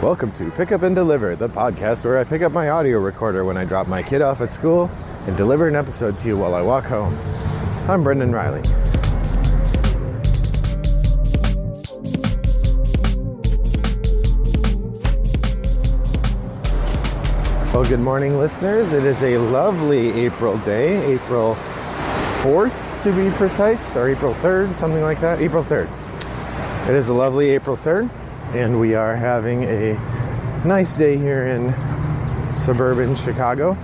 Welcome to Pick Up and Deliver, the podcast where I pick up my audio recorder when I drop my kid off at school and deliver an episode to you while I walk home. I'm Brendan Riley. Well, good morning, listeners. It is a lovely April day, April 4th to be precise, or April 3rd, something like that, April 3rd. It is a lovely April 3rd. And we are having a nice day here in suburban Chicago.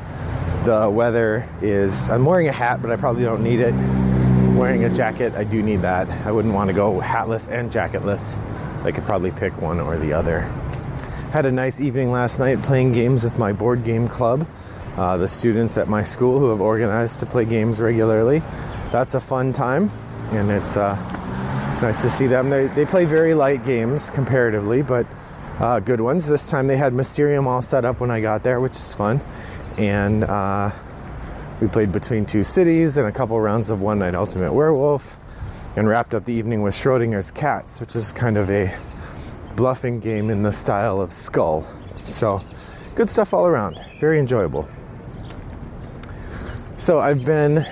The weather is, I'm wearing a hat, but I probably don't need it. Wearing a jacket, I do need that. I wouldn't want to go hatless and jacketless. I could probably pick one or the other. Had a nice evening last night playing games with my board game club. The students at my school who have organized to play games regularly. That's a fun time, and it's nice to see them. They play very light games comparatively, but good ones. This time they had Mysterium all set up when I got there, which is fun. And we played Between Two Cities and a couple rounds of One Night Ultimate Werewolf, and wrapped up the evening with Schrodinger's Cats, which is kind of a bluffing game in the style of Skull. So good stuff all around. Very enjoyable. So I've been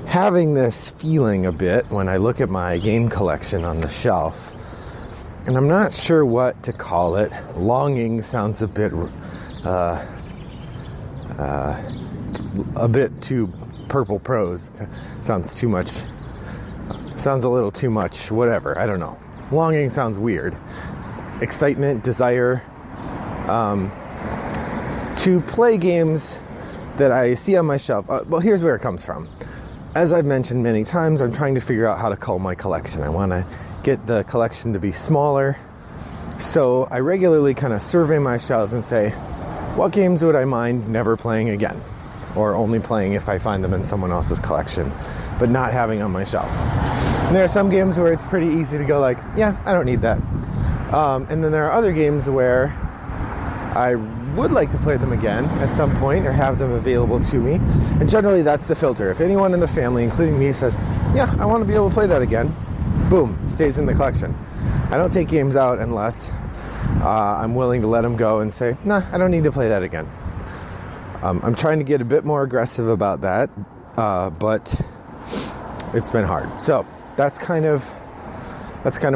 having this feeling a bit when I look at my game collection on the shelf, and I'm not sure what to call it. Longing sounds a bit too purple prose. Sounds too much. Sounds a little too much. Whatever. I don't know. Longing sounds weird. Excitement, desire, to play games that I see on my shelf. Well, here's where it comes from. As I've mentioned many times, I'm trying to figure out how to cull my collection. I want to get the collection to be smaller. So I regularly kind of survey my shelves and say, what games would I mind never playing again? Or only playing if I find them in someone else's collection, but not having on my shelves. And there are some games where it's pretty easy to go like, yeah, I don't need that. And then there are other games where I would like to play them again at some point or have them available to me. And generally that's the filter. If anyone in the family, including me, says, yeah, I want to be able to play that again, boom, stays in the collection. I don't take games out unless I'm willing to let them go and say, nah, I don't need to play that again. I'm trying to get a bit more aggressive about that, but it's been hard. So that's kind of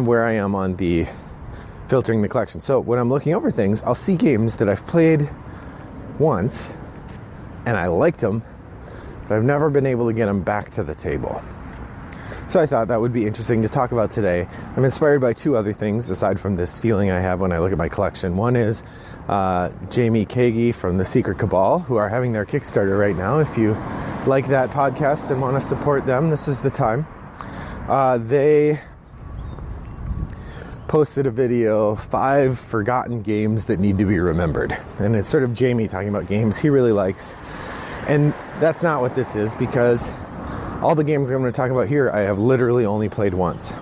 where I am on the filtering the collection. So when I'm looking over things, I'll see games that I've played once and I liked them, but I've never been able to get them back to the table. So I thought that would be interesting to talk about today. I'm inspired by two other things aside from this feeling I have when I look at my collection. One is Jamie Kagi from The Secret Cabal, who are having their Kickstarter right now. If you like that podcast and want to support them, this is the time. They posted a video, 5 forgotten games that need to be remembered. And it's sort of Jamie talking about games he really likes. And that's not what this is, because all the games I'm going to talk about here, I have literally only played once.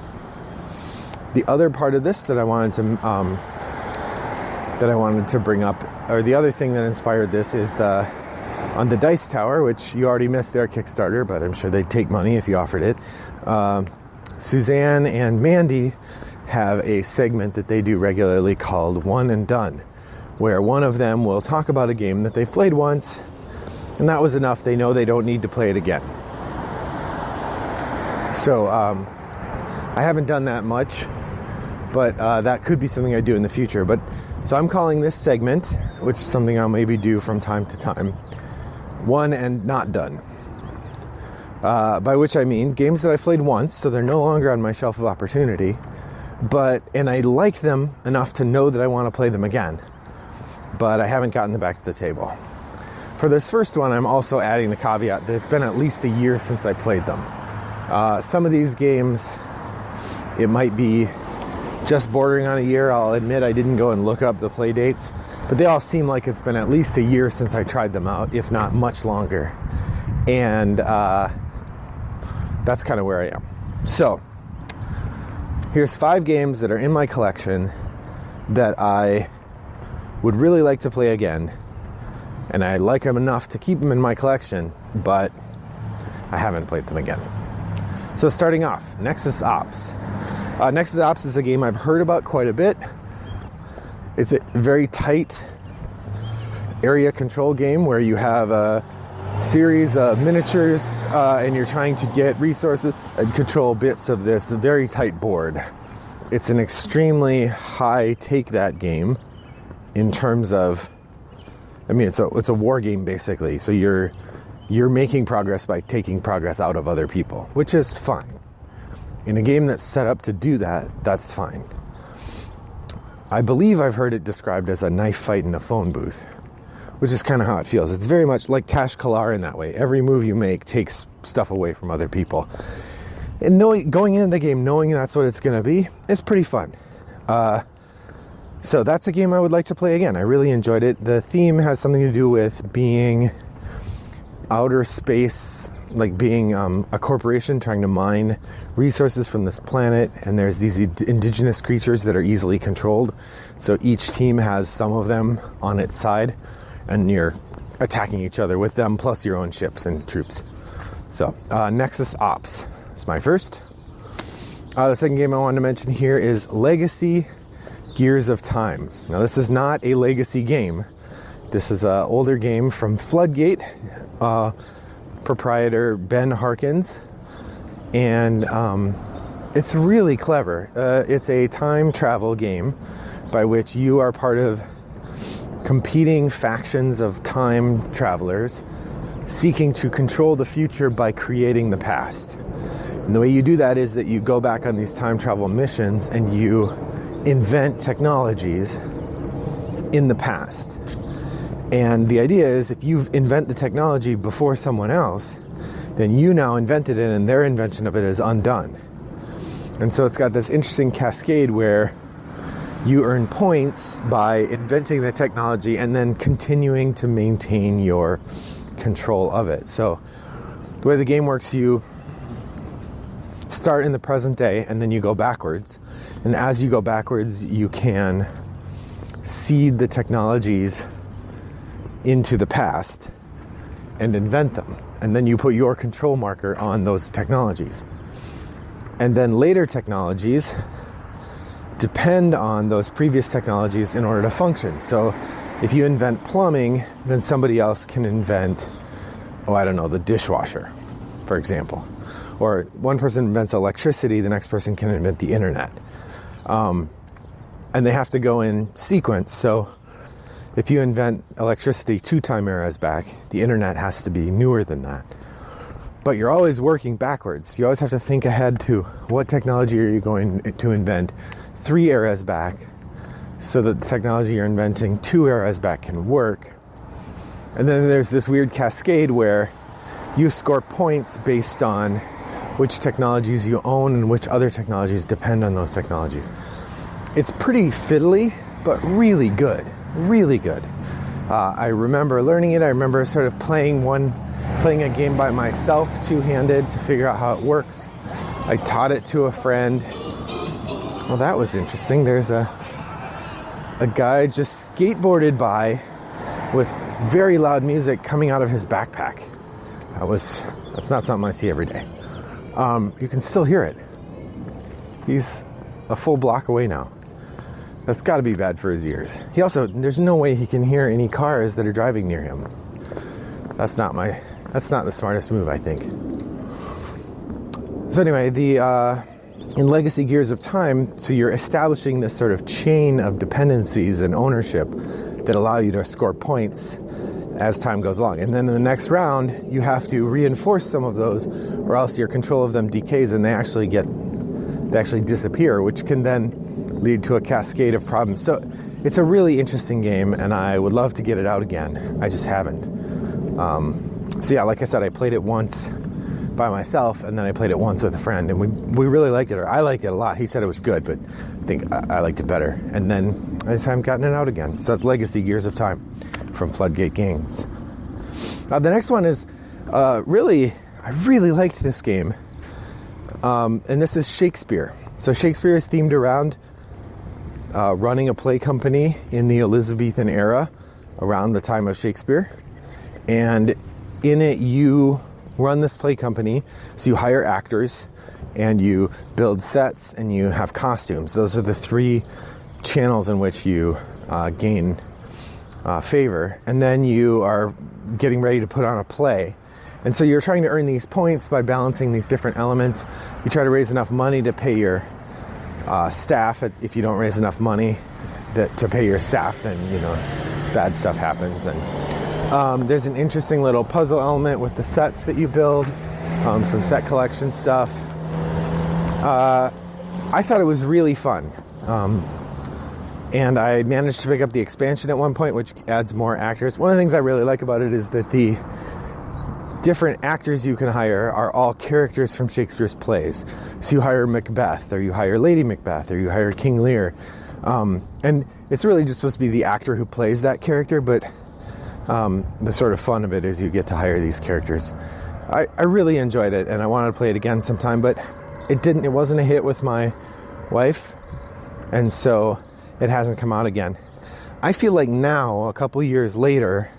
The other part of this that I wanted to bring up, or the other thing that inspired this, is on the Dice Tower, which you already missed their Kickstarter, but I'm sure they'd take money if you offered it. Suzanne and Mandy have a segment that they do regularly called One and Done, where one of them will talk about a game that they've played once, and that was enough. They know they don't need to play it again. So I haven't done that much, but that could be something I do in the future. So I'm calling this segment, which is something I'll maybe do from time to time, One and Not Done. By which I mean games that I played once, so they're no longer on my shelf of opportunity, and I like them enough to know that I want to play them again, but I haven't gotten them back to the table. For this first one, I'm also adding the caveat that it's been at least a year since I played them. Some of these games, it might be just bordering on a year. I'll admit I didn't go and look up the play dates, but they all seem like it's been at least a year since I tried them out, if not much longer. And that's kind of where I am. So here's 5 games that are in my collection that I would really like to play again, and I like them enough to keep them in my collection, but I haven't played them again. So starting off, Nexus Ops. Nexus Ops is a game I've heard about quite a bit. It's a very tight area control game where you have a series of miniatures and you're trying to get resources and control bits of this very tight board. It's an extremely high take that game in terms of, I mean, it's a war game basically. So you're making progress by taking progress out of other people, which is fine. In a game that's set up to do that, that's fine. I believe I've heard it described as a knife fight in a phone booth, which is kind of how it feels. It's very much like Tash Kalar in that way. Every move you make takes stuff away from other people. And going into the game knowing that's what it's going to be, it's pretty fun. So that's a game I would like to play again. I really enjoyed it. The theme has something to do with being outer space, like being a corporation trying to mine resources from this planet, and there's these indigenous creatures that are easily controlled. So each team has some of them on its side, and you're attacking each other with them, plus your own ships and troops. So, Nexus Ops is my first. The second game I wanted to mention here is Legacy Gears of Time. Now, this is not a legacy game. This is an older game from Floodgate, proprietor Ben Harkins, and it's really clever. It's a time travel game by which you are part of competing factions of time travelers seeking to control the future by creating the past. And the way you do that is that you go back on these time travel missions and you invent technologies in the past. And the idea is if you invent the technology before someone else, then you now invented it and their invention of it is undone. And so it's got this interesting cascade where you earn points by inventing the technology and then continuing to maintain your control of it. So the way the game works, you start in the present day and then you go backwards. And as you go backwards, you can seed the technologies into the past and invent them. And then you put your control marker on those technologies. And then later technologies depend on those previous technologies in order to function. So if you invent plumbing, then somebody else can invent, the dishwasher, for example. Or one person invents electricity, the next person can invent the internet. And they have to go in sequence. So if you invent electricity 2 time eras back, the internet has to be newer than that. But you're always working backwards. You always have to think ahead to what technology are you going to invent 3 eras back so that the technology you're inventing 2 eras back can work. And then there's this weird cascade where you score points based on which technologies you own and which other technologies depend on those technologies. It's pretty fiddly, but really good. Really good. I remember learning it. I remember sort of playing a game by myself, 2-handed, to figure out how it works. I taught it to a friend. Well, that was interesting. There's a guy just skateboarded by with very loud music coming out of his backpack. That's not something I see every day. You can still hear it. He's a full block away now. That's got to be bad for his ears. There's no way he can hear any cars that are driving near him. That's not the smartest move, I think. So anyway, in Legacy Gears of Time, so you're establishing this sort of chain of dependencies and ownership that allow you to score points as time goes along. And then in the next round, you have to reinforce some of those, or else your control of them decays and they actually disappear, which can then lead to a cascade of problems. So it's a really interesting game, and I would love to get it out again. I just haven't. So yeah, like I said, I played it once by myself, and then I played it once with a friend, and we really liked it, or I liked it a lot. He said it was good, but I think I liked it better. And then I just haven't gotten it out again. So that's Legacy Gears of Time from Floodgate Games. The next one is I really liked this game, and this is Shakespeare. So Shakespeare is themed around running a play company in the Elizabethan era, around the time of Shakespeare. And in it, you run this play company, so you hire actors, and you build sets, and you have costumes. Those are the 3 channels in which you gain favor, and then you are getting ready to put on a play. And so you're trying to earn these points by balancing these different elements. You try to raise enough money to pay your staff. If you don't raise enough money to pay your staff, then bad stuff happens. And there's an interesting little puzzle element with the sets that you build, some set collection stuff. I thought it was really fun. And I managed to pick up the expansion at one point, which adds more actors. One of the things I really like about it is that the different actors you can hire are all characters from Shakespeare's plays. So you hire Macbeth, or you hire Lady Macbeth, or you hire King Lear. And it's really just supposed to be the actor who plays that character, but the sort of fun of it is you get to hire these characters. I really enjoyed it, and I wanted to play it again sometime, but it wasn't a hit with my wife, and so it hasn't come out again. I feel like now, a couple years later,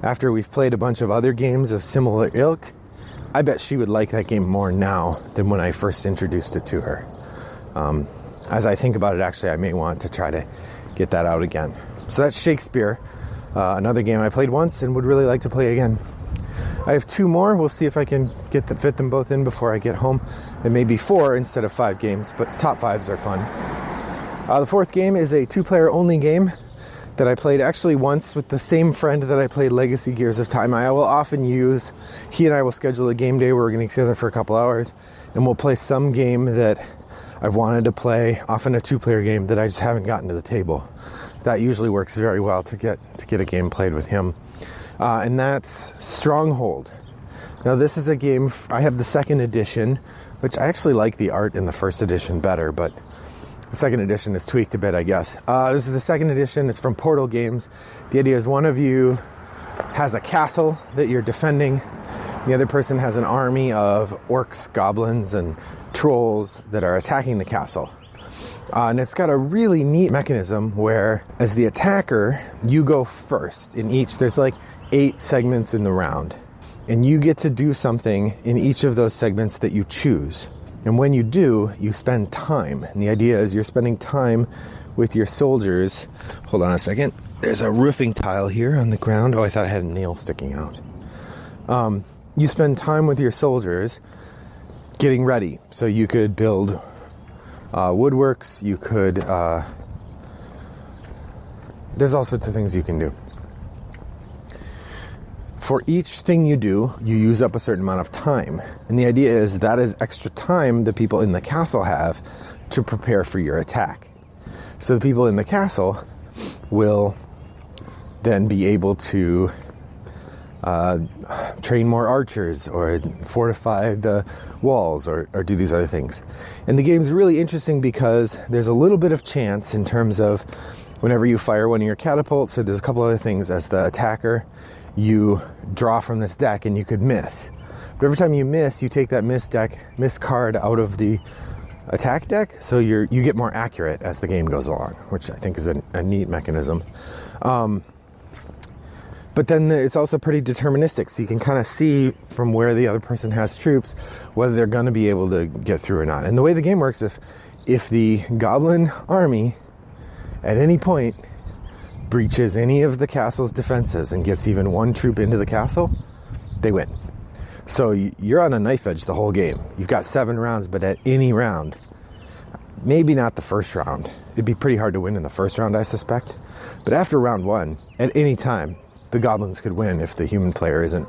after we've played a bunch of other games of similar ilk, I bet she would like that game more now than when I first introduced it to her. As I think about it, actually, I may want to try to get that out again. So that's Shakespeare, another game I played once and would really like to play again. I have 2 more. We'll see if I can fit them both in before I get home. It may be 4 instead of 5 games, but top 5s are fun. The 4th game is a 2-player only game that I played actually once with the same friend that I played Legacy Gears of Time. I will often use, he and I will schedule a game day where we're going to get together for a couple hours, and we'll play some game that I've wanted to play, often a 2-player game that I just haven't gotten to the table. That usually works very well to get a game played with him. And that's Stronghold. Now this is a game, I have the 2nd edition, which I actually like the art in the 1st edition better, but the 2nd edition is tweaked a bit, I guess. This is the 2nd edition. It's from Portal Games. The idea is one of you has a castle that you're defending. The other person has an army of orcs, goblins, and trolls that are attacking the castle. And it's got a really neat mechanism where, as the attacker, you go first in each. There's like 8 segments in the round. And you get to do something in each of those segments that you choose. And when you do, you spend time. And the idea is you're spending time with your soldiers. Hold on a second. There's a roofing tile here on the ground. Oh, I thought I had a nail sticking out. You spend time with your soldiers getting ready. So you could build woodworks. You could... there's all sorts of things you can do. For each thing you do, you use up a certain amount of time. And the idea is that is extra time the people in the castle have to prepare for your attack. So the people in the castle will then be able to train more archers or fortify the walls or do these other things. And the game's really interesting because there's a little bit of chance in terms of whenever you fire one of your catapults, or there's a couple other things as the attacker, you draw from this deck and you could miss. But every time you miss, you take that miss card out of the attack deck, so you get more accurate as the game goes along, which I think is a neat mechanism. But then it's also pretty deterministic, so you can kind of see from where the other person has troops whether they're going to be able to get through or not. And the way the game works, if the goblin army at any point breaches any of the castle's defenses and gets even 1 troop into the castle, they win. So you're on a knife edge the whole game. You've got 7 rounds, but at any round, maybe not the first round. It'd be pretty hard to win in the first round, I suspect. But after round 1, at any time, the goblins could win if the human player isn't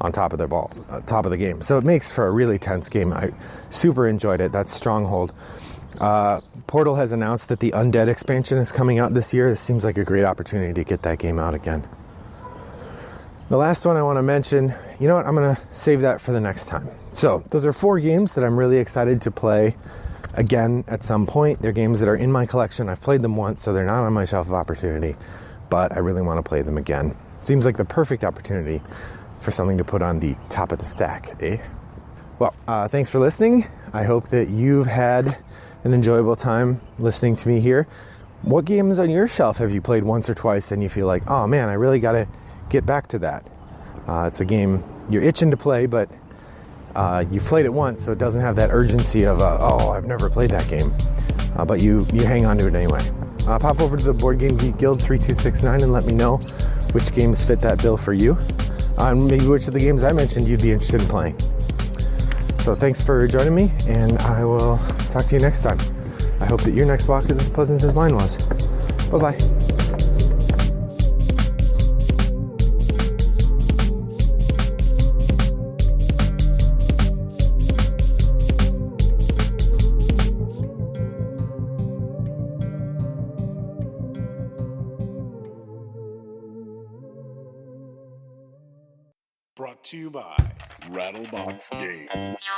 on top of their ball, top of the game. So it makes for a really tense game. I super enjoyed it. That's Stronghold. Portal has announced that the Undead expansion is coming out this year. This seems like a great opportunity to get that game out again. The last one I want to mention, you know what, I'm going to save that for the next time. So those are 4 games that I'm really excited to play again at some point. They're games that are in my collection. I've played them once, so they're not on my shelf of opportunity, but I really want to play them again. Seems like the perfect opportunity for something to put on the top of the stack, eh? Well, thanks for listening. I hope that you've had an enjoyable time listening to me here. What games on your shelf have you played once or twice and you feel like, oh man, I really got to get back to that? It's a game you're itching to play, but you've played it once, so it doesn't have that urgency of, oh, I've never played that game. But you hang on to it anyway. pop over to the Board Game Geek Guild 3269 and let me know which games fit that bill for you. Maybe which of the games I mentioned you'd be interested in playing. So thanks for joining me, and I will talk to you next time. I hope that your next walk is as pleasant as mine was. Bye-bye. Brought to you by Rattlebox Games.